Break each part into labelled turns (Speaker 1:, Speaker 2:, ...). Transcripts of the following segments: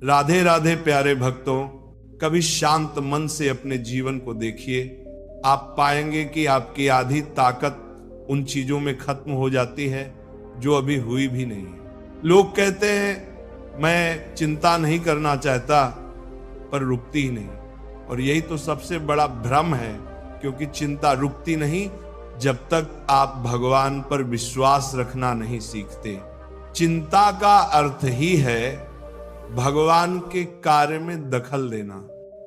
Speaker 1: राधे राधे प्यारे भक्तों, कभी शांत मन से अपने जीवन को देखिए। आप पाएंगे कि आपकी आधी ताकत उन चीजों में खत्म हो जाती है जो अभी हुई भी नहीं है। लोग कहते हैं मैं चिंता नहीं करना चाहता, पर रुकती ही नहीं। और यही तो सबसे बड़ा भ्रम है, क्योंकि चिंता रुकती नहीं जब तक आप भगवान पर विश्वास रखना नहीं सीखते। चिंता का अर्थ ही है भगवान के कार्य में दखल देना,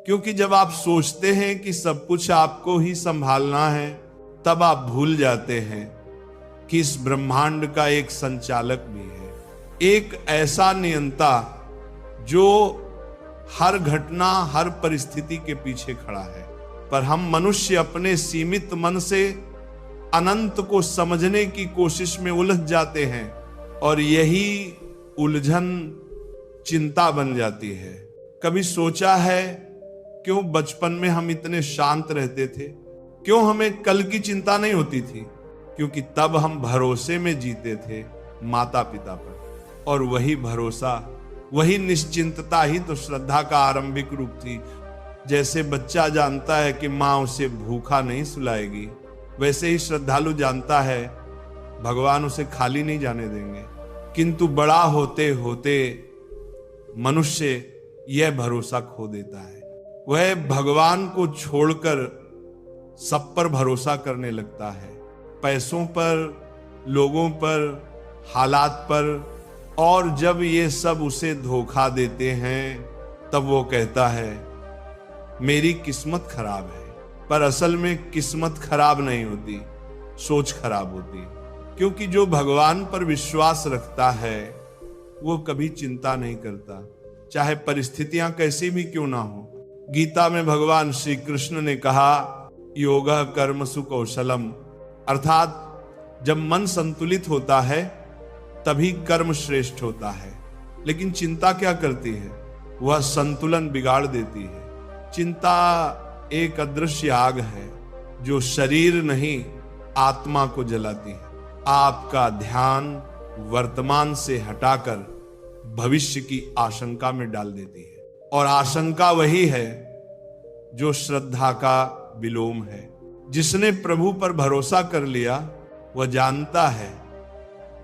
Speaker 1: क्योंकि जब आप सोचते हैं कि सब कुछ आपको ही संभालना है, तब आप भूल जाते हैं कि इस ब्रह्मांड का एक संचालक भी है, एक ऐसा नियंता जो हर घटना हर परिस्थिति के पीछे खड़ा है। पर हम मनुष्य अपने सीमित मन से अनंत को समझने की कोशिश में उलझ जाते हैं, और यही उलझन चिंता बन जाती है। कभी सोचा है क्यों बचपन में हम इतने शांत रहते थे? क्यों हमें कल की चिंता नहीं होती थी? क्योंकि तब हम भरोसे में जीते थे माता पिता पर, और वही भरोसा, वही निश्चिंतता ही तो श्रद्धा का आरंभिक रूप थी। जैसे बच्चा जानता है कि माँ उसे भूखा नहीं सुलाएगी, वैसे ही श्रद्धालु जानता है भगवान उसे खाली नहीं जाने देंगे। किंतु बड़ा होते होते मनुष्य यह भरोसा खो देता है। वह भगवान को छोड़कर सब पर भरोसा करने लगता है, पैसों पर, लोगों पर, हालात पर। और जब ये सब उसे धोखा देते हैं, तब वो कहता है मेरी किस्मत खराब है। पर असल में किस्मत खराब नहीं होती, सोच खराब होती। क्योंकि जो भगवान पर विश्वास रखता है वो कभी चिंता नहीं करता, चाहे परिस्थितियां कैसी भी क्यों ना हो। गीता में भगवान श्री कृष्ण ने कहा योगः कर्मसु कौशलम, अर्थात जब मन संतुलित होता है तभी कर्म श्रेष्ठ होता है। लेकिन चिंता क्या करती है? वह संतुलन बिगाड़ देती है। चिंता एक अदृश्य आग है जो शरीर नहीं आत्मा को जलाती है। आपका ध्यान वर्तमान से हटाकर भविष्य की आशंका में डाल देती है, और आशंका वही है जो श्रद्धा का विलोम है। जिसने प्रभु पर भरोसा कर लिया वह जानता है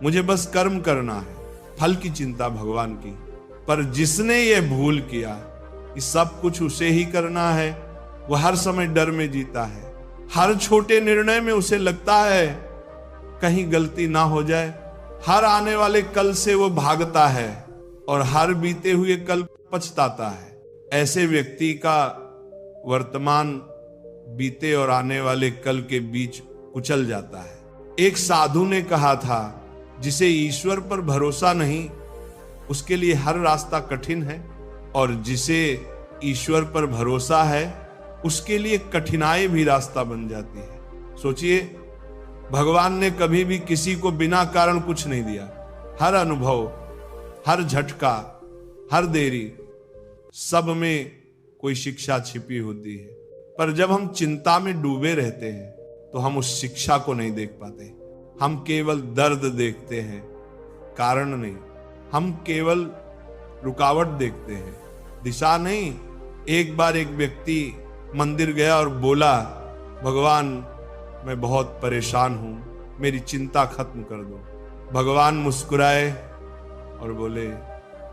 Speaker 1: मुझे बस कर्म करना है, फल की चिंता भगवान की। पर जिसने ये भूल किया कि सब कुछ उसे ही करना है, वह हर समय डर में जीता है। हर छोटे निर्णय में उसे लगता है कहीं गलती ना हो जाए। हर आने वाले कल से वो भागता है और हर बीते हुए कल पछताता है। ऐसे व्यक्ति का वर्तमान बीते और आने वाले कल के बीच कुचल जाता है। एक साधु ने कहा था जिसे ईश्वर पर भरोसा नहीं उसके लिए हर रास्ता कठिन है, और जिसे ईश्वर पर भरोसा है उसके लिए कठिनाई भी रास्ता बन जाती है। सोचिए, भगवान ने कभी भी किसी को बिना कारण कुछ नहीं दिया। हर अनुभव, हर झटका, हर देरी, सब में कोई शिक्षा छिपी होती है। पर जब हम चिंता में डूबे रहते हैं तो हम उस शिक्षा को नहीं देख पाते। हम केवल दर्द देखते हैं, कारण नहीं। हम केवल रुकावट देखते हैं, दिशा नहीं। एक बार एक व्यक्ति मंदिर गया और बोला भगवान मैं बहुत परेशान हूं, मेरी चिंता खत्म कर दो। भगवान मुस्कुराए और बोले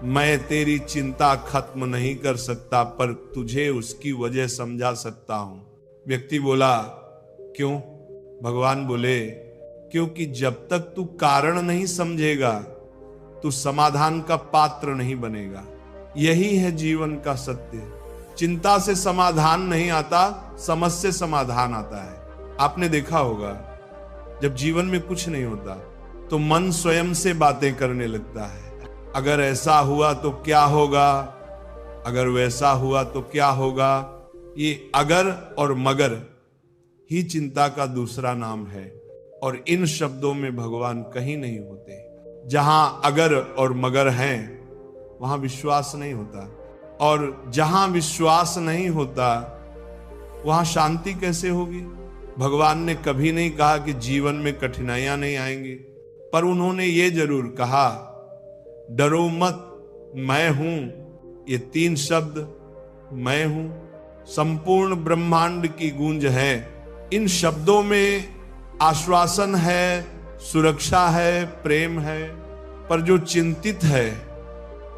Speaker 1: मैं तेरी चिंता खत्म नहीं कर सकता, पर तुझे उसकी वजह समझा सकता हूं। व्यक्ति बोला क्यों? भगवान बोले क्योंकि जब तक तू कारण नहीं समझेगा तू समाधान का पात्र नहीं बनेगा। यही है जीवन का सत्य। चिंता से समाधान नहीं आता, समझ से समाधान आता है। आपने देखा होगा जब जीवन में कुछ नहीं होता तो मन स्वयं से बातें करने लगता है। अगर ऐसा हुआ तो क्या होगा, अगर वैसा हुआ तो क्या होगा। ये अगर और मगर ही चिंता का दूसरा नाम है, और इन शब्दों में भगवान कहीं नहीं होते। जहां अगर और मगर हैं वहां विश्वास नहीं होता, और जहां विश्वास नहीं होता वहां शांति कैसे होगी? भगवान ने कभी नहीं कहा कि जीवन में कठिनाइयां नहीं आएंगी, पर उन्होंने ये जरूर कहा डरो मत, मैं हूं, ये 3 शब्द मैं हूं, संपूर्ण ब्रह्मांड की गूंज है। इन शब्दों में आश्वासन है, सुरक्षा है, प्रेम है। पर जो चिंतित है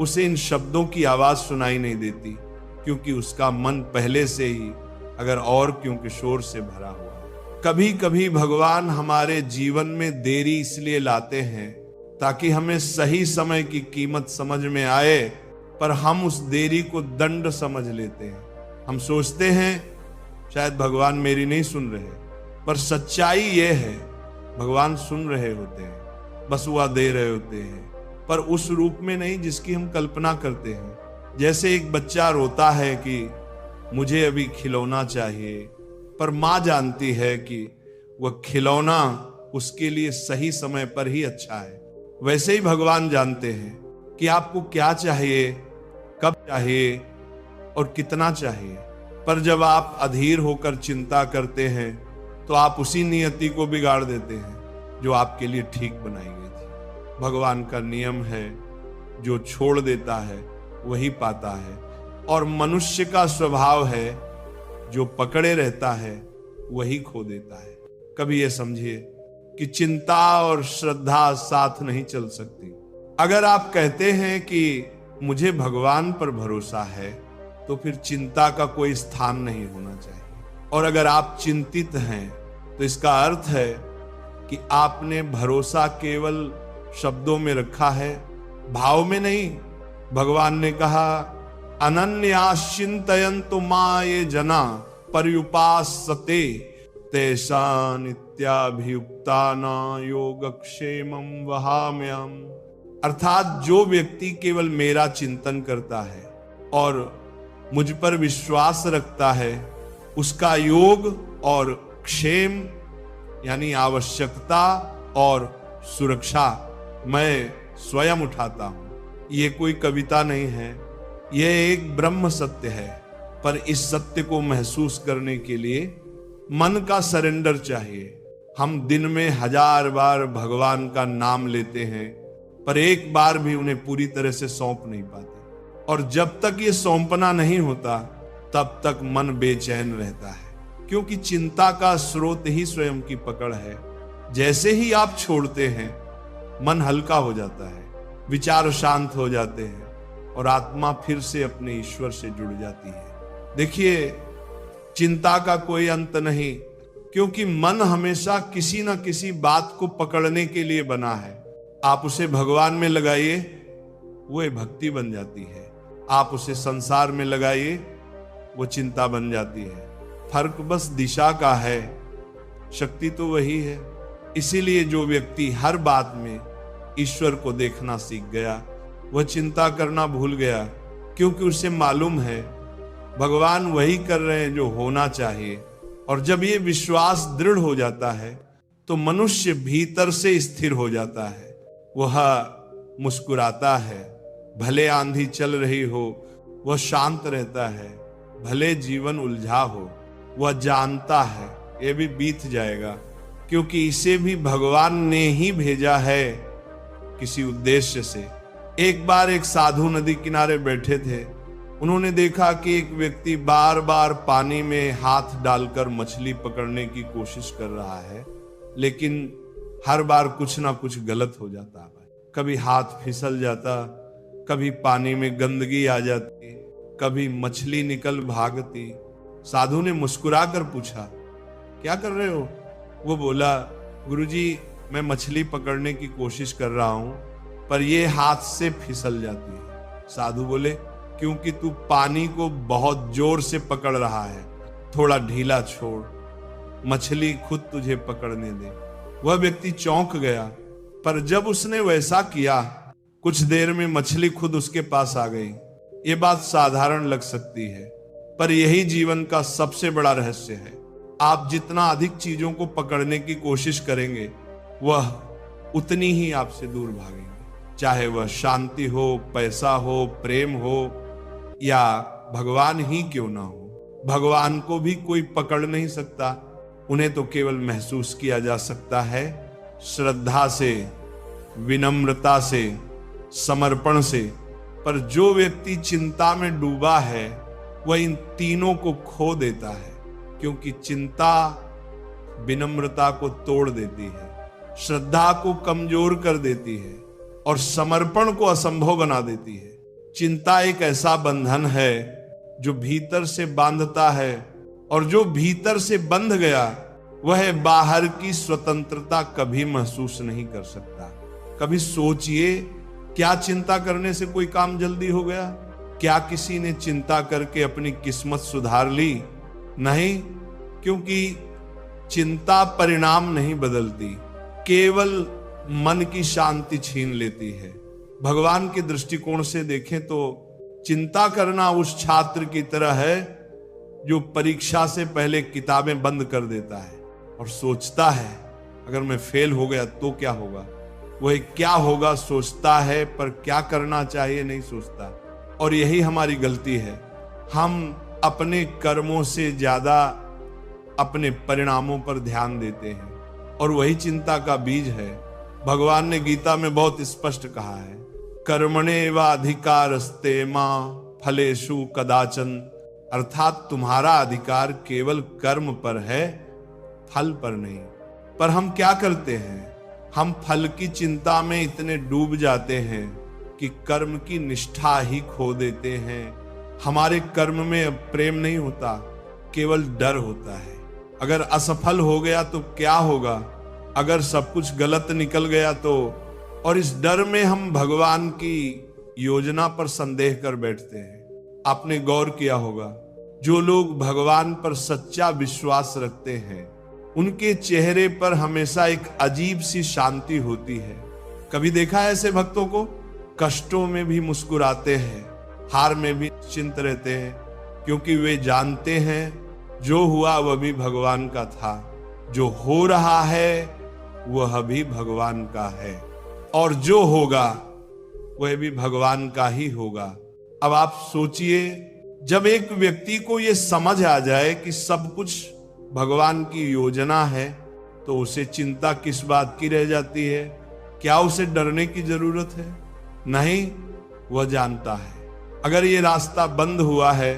Speaker 1: उसे इन शब्दों की आवाज सुनाई नहीं देती, क्योंकि उसका मन पहले से ही अगर और क्योंकि शोर से भरा हुआ है। कभी कभी भगवान हमारे जीवन में देरी इसलिए लाते हैं ताकि हमें सही समय की कीमत समझ में आए, पर हम उस देरी को दंड समझ लेते हैं। हम सोचते हैं शायद भगवान मेरी नहीं सुन रहे, पर सच्चाई ये है भगवान सुन रहे होते हैं, बस वह दे रहे होते हैं, पर उस रूप में नहीं जिसकी हम कल्पना करते हैं। जैसे एक बच्चा रोता है कि मुझे अभी खिलौना चाहिए, पर माँ जानती है कि वह खिलौना उसके लिए सही समय पर ही अच्छा है। वैसे ही भगवान जानते हैं कि आपको क्या चाहिए, कब चाहिए और कितना चाहिए। पर जब आप अधीर होकर चिंता करते हैं तो आप उसी नियति को बिगाड़ देते हैं जो आपके लिए ठीक बनाई गई थी। भगवान का नियम है, जो छोड़ देता है वही पाता है, और मनुष्य का स्वभाव है जो पकड़े रहता है वही खो देता है। कभी ये समझिए कि चिंता और श्रद्धा साथ नहीं चल सकती। अगर आप कहते हैं कि मुझे भगवान पर भरोसा है, तो फिर चिंता का कोई स्थान नहीं होना चाहिए। और अगर आप चिंतित हैं तो इसका अर्थ है कि आपने भरोसा केवल शब्दों में रखा है, भाव में नहीं। भगवान ने कहा अनन्याश्चिन्तयन्तु मां ये जना पर्युपासते तेषा नित्याभियुक्ताना योगक्षेमं वहाम्यहम्। अर्थात जो व्यक्ति केवल मेरा चिंतन करता है और मुझ पर विश्वास रखता है, उसका योग और क्षेम यानी आवश्यकता और सुरक्षा मैं स्वयं उठाता हूं। ये कोई कविता नहीं है, यह एक ब्रह्म सत्य है। पर इस सत्य को महसूस करने के लिए मन का सरेंडर चाहिए। हम दिन में 1000 बार भगवान का नाम लेते हैं, पर एक बार भी उन्हें पूरी तरह से सौंप नहीं पाते। और जब तक ये सौंपना नहीं होता तब तक मन बेचैन रहता है, क्योंकि चिंता का स्रोत ही स्वयं की पकड़ है। जैसे ही आप छोड़ते हैं मन हल्का हो जाता है, विचार शांत हो जाते हैं और आत्मा फिर से अपने ईश्वर से जुड़ जाती है। देखिए, चिंता का कोई अंत नहीं, क्योंकि मन हमेशा किसी न किसी बात को पकड़ने के लिए बना है। आप उसे भगवान में लगाइए, वो भक्ति बन जाती है। आप उसे संसार में लगाइए, वो चिंता बन जाती है। फर्क बस दिशा का है, शक्ति तो वही है। इसीलिए जो व्यक्ति हर बात में ईश्वर को देखना सीख गया, वह चिंता करना भूल गया, क्योंकि उसे मालूम है भगवान वही कर रहे हैं जो होना चाहिए। और जब ये विश्वास दृढ़ हो जाता है तो मनुष्य भीतर से स्थिर हो जाता है। वह मुस्कुराता है, भले आंधी चल रही हो वह शांत रहता है, भले जीवन उलझा हो वह जानता है ये भी बीत जाएगा, क्योंकि इसे भी भगवान ने ही भेजा है किसी उद्देश्य से। एक बार एक साधु नदी किनारे बैठे थे। उन्होंने देखा कि एक व्यक्ति बार बार पानी में हाथ डालकर मछली पकड़ने की कोशिश कर रहा है, लेकिन हर बार कुछ ना कुछ गलत हो जाता है। कभी हाथ फिसल जाता, कभी पानी में गंदगी आ जाती, कभी मछली निकल भागती। साधु ने मुस्कुरा कर पूछा, क्या कर रहे हो? वो बोला, गुरुजी, मैं मछली पकड़ने की कोशिश कर रहा हूं, पर ये हाथ से फिसल जाती है। साधु बोले, क्योंकि तू पानी को बहुत जोर से पकड़ रहा है, थोड़ा ढीला छोड़, मछली खुद तुझे पकड़ने दे। वह व्यक्ति चौंक गया, पर जब उसने वैसा किया, कुछ देर में मछली खुद उसके पास आ गई। ये बात साधारण लग सकती है, पर यही जीवन का सबसे बड़ा रहस्य है। आप जितना अधिक चीजों को पकड़ने की कोशिश करेंगे, वह उतनी ही आपसे दूर भागेंगे। चाहे वह शांति हो, पैसा हो, प्रेम हो या भगवान ही क्यों ना हो। भगवान को भी कोई पकड़ नहीं सकता, उन्हें तो केवल महसूस किया जा सकता है श्रद्धा से, विनम्रता से, समर्पण से। पर जो व्यक्ति चिंता में डूबा है वह इन तीनों को खो देता है, क्योंकि चिंता विनम्रता को तोड़ देती है, श्रद्धा को कमजोर कर देती है और समर्पण को असंभव बना देती है। चिंता एक ऐसा बंधन है जो भीतर से बांधता है, और जो भीतर से बंध गया वह बाहर की स्वतंत्रता कभी महसूस नहीं कर सकता। कभी सोचिए, क्या चिंता करने से कोई काम जल्दी हो गया? क्या किसी ने चिंता करके अपनी किस्मत सुधार ली? नहीं, क्योंकि चिंता परिणाम नहीं बदलती, केवल मन की शांति छीन लेती है। भगवान के दृष्टिकोण से देखें तो चिंता करना उस छात्र की तरह है जो परीक्षा से पहले किताबें बंद कर देता है और सोचता है अगर मैं फेल हो गया तो क्या होगा। वह क्या होगा सोचता है, पर क्या करना चाहिए नहीं सोचता। और यही हमारी गलती है, हम अपने कर्मों से ज्यादा अपने परिणामों पर ध्यान देते हैं, और वही चिंता का बीज है। भगवान ने गीता में बहुत स्पष्ट कहा है, कर्मण्येवाधिकारस्ते मां फलेषु कदाचन, अर्थात तुम्हारा अधिकार केवल कर्म पर है, फल पर नहीं। पर हम क्या करते हैं, हम फल की चिंता में इतने डूब जाते हैं कि कर्म की निष्ठा ही खो देते हैं। हमारे कर्म में अब प्रेम नहीं होता, केवल डर होता है। अगर असफल हो गया तो क्या होगा, अगर सब कुछ गलत निकल गया तो। और इस डर में हम भगवान की योजना पर संदेह कर बैठते हैं। आपने गौर किया होगा, जो लोग भगवान पर सच्चा विश्वास रखते हैं उनके चेहरे पर हमेशा एक अजीब सी शांति होती है। कभी देखा है ऐसे भक्तों को? कष्टों में भी मुस्कुराते हैं, हार में भी चिंत रहते हैं, क्योंकि वे जानते हैं जो हुआ वह भी भगवान का था, जो हो रहा है वह भी भगवान का है, और जो होगा वह भी भगवान का ही होगा। अब आप सोचिए, जब एक व्यक्ति को यह समझ आ जाए कि सब कुछ भगवान की योजना है, तो उसे चिंता किस बात की रह जाती है? क्या उसे डरने की जरूरत है? नहीं, वह जानता है अगर ये रास्ता बंद हुआ है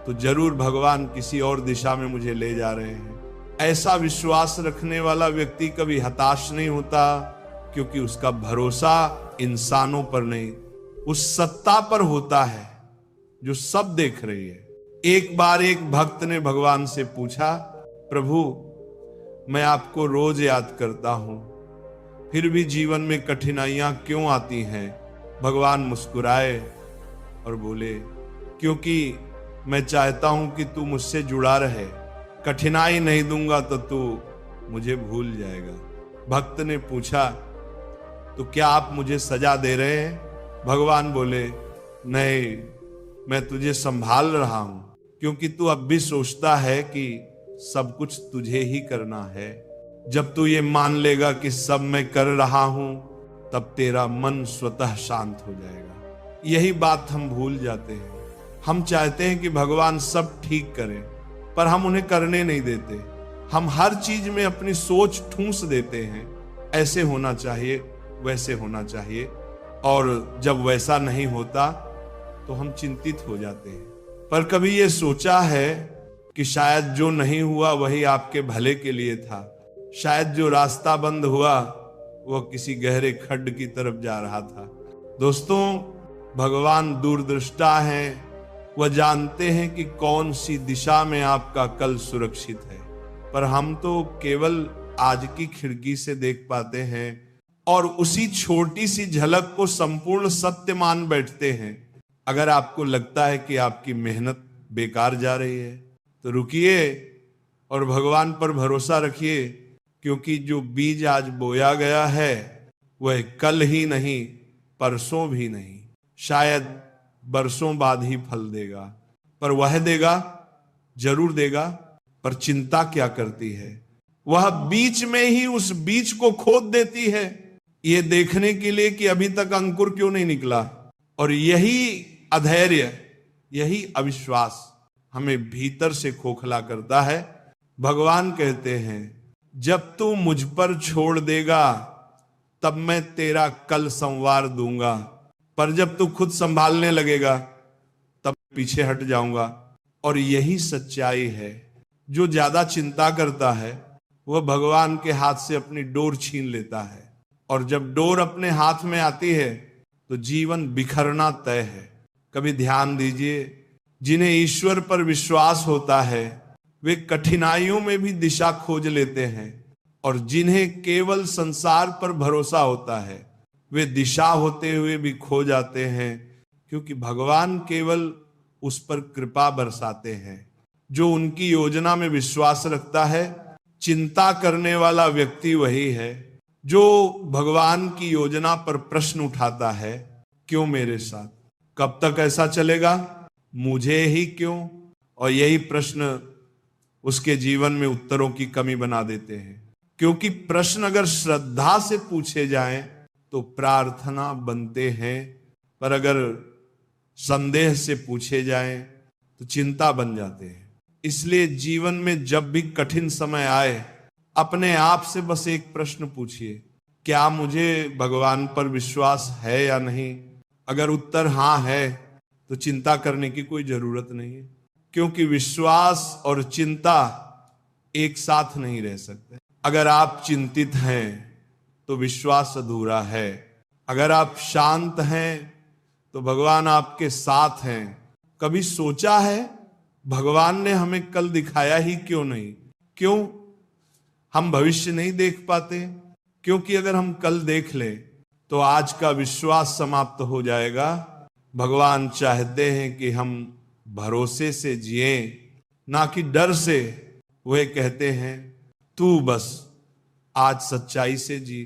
Speaker 1: तो जरूर भगवान किसी और दिशा में मुझे ले जा रहे हैं। ऐसा विश्वास रखने वाला व्यक्ति कभी हताश नहीं होता, क्योंकि उसका भरोसा इंसानों पर नहीं, उस सत्ता पर होता है जो सब देख रही है। एक बार एक भक्त ने भगवान से पूछा, प्रभु मैं आपको रोज याद करता हूं, फिर भी जीवन में कठिनाइयां क्यों आती हैं? भगवान मुस्कुराए और बोले, क्योंकि मैं चाहता हूं कि तू मुझसे जुड़ा रहे, कठिनाई नहीं दूंगा तो तू मुझे भूल जाएगा। भक्त ने पूछा, तो क्या आप मुझे सजा दे रहे हैं? भगवान बोले, नहीं, मैं तुझे संभाल रहा हूं, क्योंकि तू अब भी सोचता है कि सब कुछ तुझे ही करना है। जब तू ये मान लेगा कि सब मैं कर रहा हूं, तब तेरा मन स्वतः शांत हो जाएगा। यही बात हम भूल जाते हैं। हम चाहते हैं कि भगवान सब ठीक करें, पर हम उन्हें करने नहीं देते। हम हर चीज में अपनी सोच ठूंस देते हैं, ऐसे होना चाहिए, वैसे होना चाहिए, और जब वैसा नहीं होता तो हम चिंतित हो जाते हैं। पर कभी ये सोचा है कि शायद जो नहीं हुआ वही आपके भले के लिए था? शायद जो रास्ता बंद हुआ वह किसी गहरे खड्ड की तरफ जा रहा था। दोस्तों, भगवान दूरदृष्टा हैं, वह जानते हैं कि कौन सी दिशा में आपका कल सुरक्षित है, पर हम तो केवल आज की खिड़की से देख पाते हैं और उसी छोटी सी झलक को संपूर्ण सत्य मान बैठते हैं। अगर आपको लगता है कि आपकी मेहनत बेकार जा रही है तो रुकिए और भगवान पर भरोसा रखिए, क्योंकि जो बीज आज बोया गया है वह कल ही नहीं, परसों भी नहीं, शायद बरसों बाद ही फल देगा, पर वह देगा, जरूर देगा। पर चिंता क्या करती है? वह बीच में ही उस बीज को खोद देती है, ये देखने के लिए कि अभी तक अंकुर क्यों नहीं निकला। और यही अधैर्य, यही अविश्वास हमें भीतर से खोखला करता है। भगवान कहते हैं, जब तू मुझ पर छोड़ देगा तब मैं तेरा कल संवार दूंगा। पर जब तू खुद संभालने लगेगा तब पीछे हट जाऊंगा। और यही सच्चाई है। जो ज्यादा चिंता करता है वह भगवान के हाथ से अपनी डोर छीन लेता है, और जब डोर अपने हाथ में आती है तो जीवन बिखरना तय है। कभी ध्यान दीजिए, जिन्हें ईश्वर पर विश्वास होता है वे कठिनाइयों में भी दिशा खोज लेते हैं, और जिन्हें केवल संसार पर भरोसा होता है वे दिशा होते हुए भी खो जाते हैं, क्योंकि भगवान केवल उस पर कृपा बरसाते हैं जो उनकी योजना में विश्वास रखता है। चिंता करने वाला व्यक्ति वही है जो भगवान की योजना पर प्रश्न उठाता है, क्यों मेरे साथ, कब तक ऐसा चलेगा, मुझे ही क्यों। और यही प्रश्न उसके जीवन में उत्तरों की कमी बना देते हैं, क्योंकि प्रश्न अगर श्रद्धा से पूछे जाएं तो प्रार्थना बनते हैं, पर अगर संदेह से पूछे जाएं तो चिंता बन जाते हैं। इसलिए जीवन में जब भी कठिन समय आए अपने आप से बस एक प्रश्न पूछिए, क्या मुझे भगवान पर विश्वास है या नहीं। अगर उत्तर हाँ है तो चिंता करने की कोई जरूरत नहीं है, क्योंकि विश्वास और चिंता एक साथ नहीं रह सकते। अगर आप चिंतित हैं तो विश्वास अधूरा है। अगर आप शांत हैं तो भगवान आपके साथ हैं। कभी सोचा है भगवान ने हमें कल दिखाया ही क्यों नहीं? क्यों हम भविष्य नहीं देख पाते? क्योंकि अगर हम कल देख लें तो आज का विश्वास समाप्त हो जाएगा। भगवान चाहते हैं कि हम भरोसे से जिए, ना कि डर से। वे कहते हैं तू बस आज सच्चाई से जी,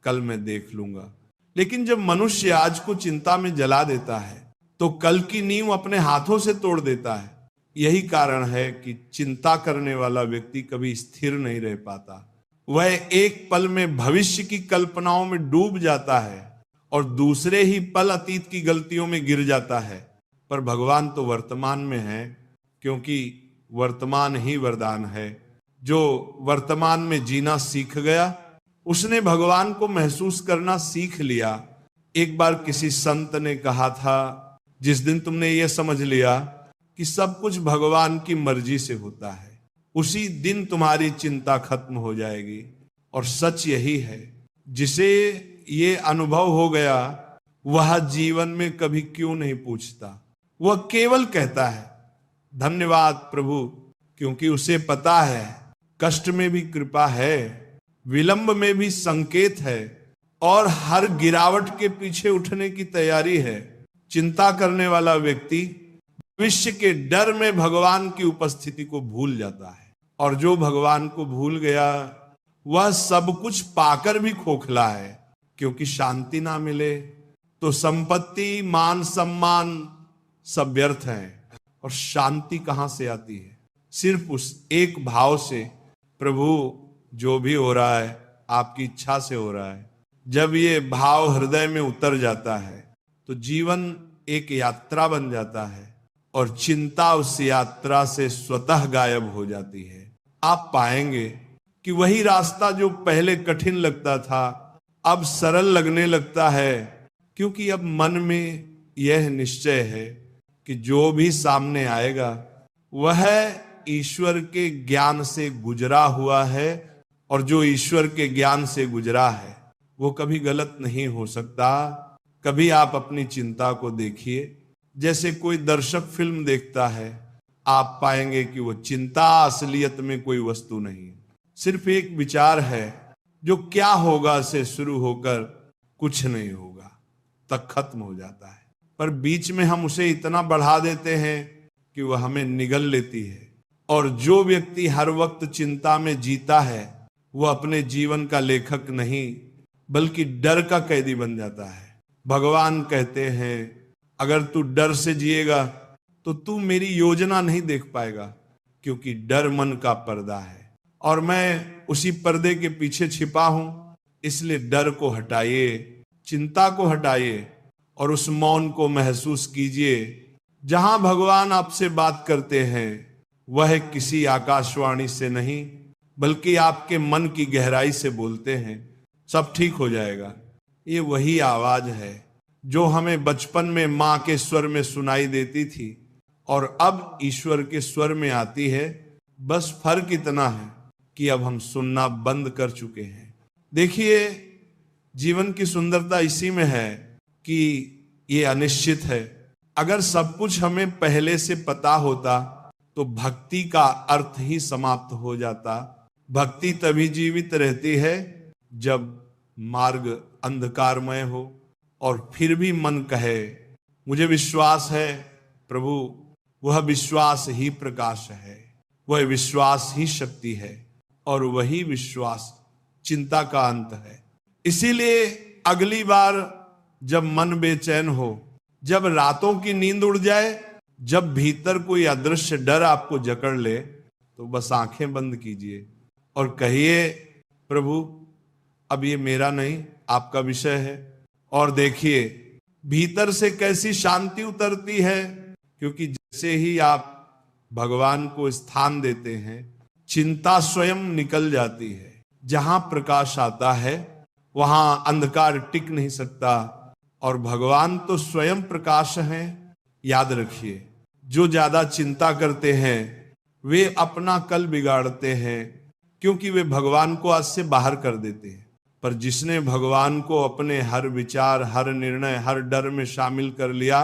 Speaker 1: कल मैं देख लूंगा। लेकिन जब मनुष्य आज को चिंता में जला देता है तो कल की नींव अपने हाथों से तोड़ देता है। यही कारण है कि चिंता करने वाला व्यक्ति कभी स्थिर नहीं रह पाता। वह एक पल में भविष्य की कल्पनाओं में डूब जाता है और दूसरे ही पल अतीत की गलतियों में गिर जाता है। पर भगवान तो वर्तमान में है, क्योंकि वर्तमान ही वरदान है। जो वर्तमान में जीना सीख गया उसने भगवान को महसूस करना सीख लिया। एक बार किसी संत ने कहा था, जिस दिन तुमने ये समझ लिया कि सब कुछ भगवान की मर्जी से होता है, उसी दिन तुम्हारी चिंता खत्म हो जाएगी। और सच यही है, जिसे ये अनुभव हो गया वह जीवन में कभी क्यों नहीं पूछता। वह केवल कहता है धन्यवाद प्रभु, क्योंकि उसे पता है कष्ट में भी कृपा है, विलंब में भी संकेत है, और हर गिरावट के पीछे उठने की तैयारी है। चिंता करने वाला व्यक्ति भविष्य के डर में भगवान की उपस्थिति को भूल जाता है, और जो भगवान को भूल गया वह सब कुछ पाकर भी खोखला है, क्योंकि शांति ना मिले तो संपत्ति, मान सम्मान सब व्यर्थ है। और शांति कहां से आती है? सिर्फ उस एक भाव से, प्रभु जो भी हो रहा है आपकी इच्छा से हो रहा है। जब ये भाव हृदय में उतर जाता है तो जीवन एक यात्रा बन जाता है, और चिंता उस यात्रा से स्वतः गायब हो जाती है। आप पाएंगे कि वही रास्ता जो पहले कठिन लगता था अब सरल लगने लगता है, क्योंकि अब मन में यह निश्चय है कि जो भी सामने आएगा वह ईश्वर के ज्ञान से गुजरा हुआ है, और जो ईश्वर के ज्ञान से गुजरा है वो कभी गलत नहीं हो सकता। कभी आप अपनी चिंता को देखिए, जैसे कोई दर्शक फिल्म देखता है, आप पाएंगे कि वो चिंता असलियत में कोई वस्तु नहीं, सिर्फ एक विचार है जो क्या होगा से शुरू होकर कुछ नहीं होगा तक खत्म हो जाता है। पर बीच में हम उसे इतना बढ़ा देते हैं कि वह हमें निगल लेती है। और जो व्यक्ति हर वक्त चिंता में जीता है वह अपने जीवन का लेखक नहीं बल्कि डर का कैदी बन जाता है। भगवान कहते हैं अगर तू डर से जिएगा तो तू मेरी योजना नहीं देख पाएगा, क्योंकि डर मन का पर्दा है और मैं उसी पर्दे के पीछे छिपा हूं। इसलिए डर को हटाइए, चिंता को हटाइए और उस मौन को महसूस कीजिए। जहां भगवान आपसे बात करते हैं वह किसी आकाशवाणी से नहीं बल्कि आपके मन की गहराई से बोलते हैं। सब ठीक हो जाएगा, ये वही आवाज है जो हमें बचपन में मां के स्वर में सुनाई देती थी और अब ईश्वर के स्वर में आती है। बस फर्क इतना है कि अब हम सुनना बंद कर चुके हैं। देखिए, जीवन की सुंदरता इसी में है कि ये अनिश्चित है। अगर सब कुछ हमें पहले से पता होता तो भक्ति का अर्थ ही समाप्त हो जाता। भक्ति तभी जीवित रहती है जब मार्ग अंधकारमय हो और फिर भी मन कहे मुझे विश्वास है प्रभु। वह विश्वास ही प्रकाश है, वह विश्वास ही शक्ति है और वही विश्वास चिंता का अंत है। इसीलिए अगली बार जब मन बेचैन हो, जब रातों की नींद उड़ जाए, जब भीतर कोई अदृश्य डर आपको जकड़ ले, तो बस आंखें बंद कीजिए और कहिए प्रभु अब ये मेरा नहीं, आपका विषय है। और देखिए भीतर से कैसी शांति उतरती है, क्योंकि जैसे ही आप भगवान को स्थान देते हैं, चिंता स्वयं निकल जाती है। जहां प्रकाश आता है वहां अंधकार टिक नहीं सकता और भगवान तो स्वयं प्रकाश हैं। याद रखिए, जो ज्यादा चिंता करते हैं वे अपना कल बिगाड़ते हैं, क्योंकि वे भगवान को आज से बाहर कर देते हैं। पर जिसने भगवान को अपने हर विचार, हर निर्णय, हर डर में शामिल कर लिया,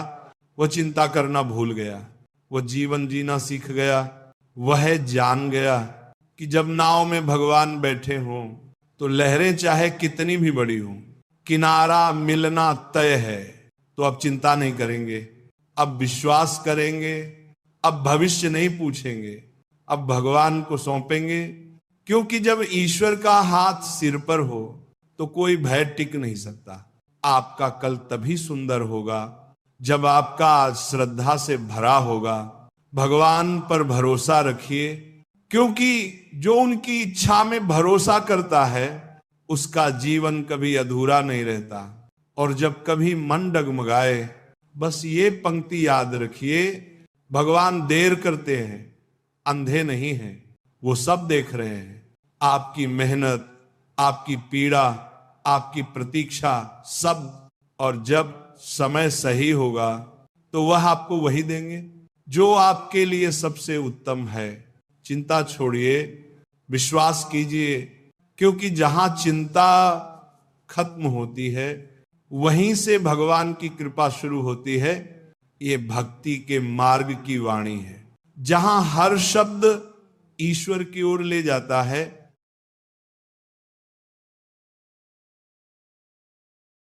Speaker 1: वह चिंता करना भूल गया, वह जीवन जीना सीख गया। वह जान गया कि जब नाव में भगवान बैठे हों तो लहरें चाहे कितनी भी बड़ी हों, किनारा मिलना तय है। तो अब चिंता नहीं करेंगे, अब विश्वास करेंगे, अब भविष्य नहीं पूछेंगे, अब भगवान को सौंपेंगे। क्योंकि जब ईश्वर का हाथ सिर पर हो तो कोई भय टिक नहीं सकता। आपका कल तभी सुंदर होगा जब आपका श्रद्धा से भरा होगा। भगवान पर भरोसा रखिए, क्योंकि जो उनकी इच्छा में भरोसा करता है उसका जीवन कभी अधूरा नहीं रहता। और जब कभी मन डगमगाए, बस ये पंक्ति याद रखिए, भगवान देर करते हैं, अंधे नहीं हैं, वो सब देख रहे हैं। आपकी मेहनत, आपकी पीड़ा, आपकी प्रतीक्षा सब। और जब समय सही होगा तो वह आपको वही देंगे जो आपके लिए सबसे उत्तम है। चिंता छोड़िए, विश्वास कीजिए, क्योंकि जहां चिंता खत्म होती है वहीं से भगवान की कृपा शुरू होती है। ये भक्ति के मार्ग की वाणी है। जहां हर शब्द ईश्वर की ओर ले जाता है